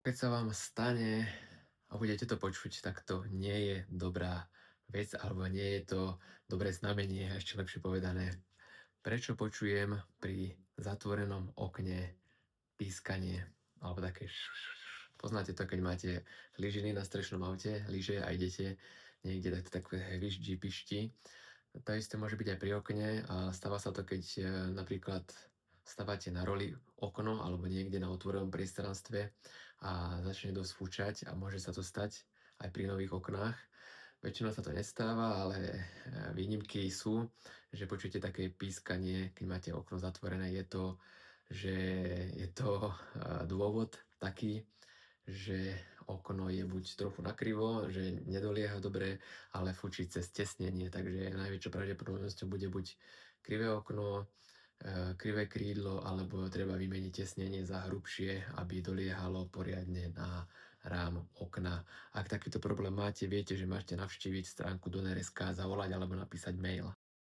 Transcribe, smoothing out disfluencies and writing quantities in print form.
Keď sa vám stane a budete to počuť, tak to nie je dobrá vec, alebo nie je to dobré znamenie, ešte lepšie povedané. Prečo počujem pri zatvorenom okne pískanie alebo také poznáte to, keď máte lyžiny na strešnom aute, lyže a idete niekde, tak to také vyždí, pišti. To isté môže byť aj pri okne a stáva sa to, keď napríklad stávate na roli okno alebo niekde na otvorenom priestranstve a začne dosť fúčať a môže sa to stať aj pri nových oknách. Väčšinou sa to nestáva, ale výnimky sú, že počujete také pískanie, keď máte okno zatvorené. Že je to dôvod taký, že okno je buď trochu nakrivo, že nedolieha dobre, ale fučí cez tesnenie, takže najväčšou pravdepodobnosťou bude buď krivé okno, krivé krídlo, alebo treba vymeniť tesnenie za hrubšie, aby doliehalo poriadne na rám okna. Ak takýto problém máte, viete, že máte navštíviť stránku Doner.sk, zavolať alebo napísať mail.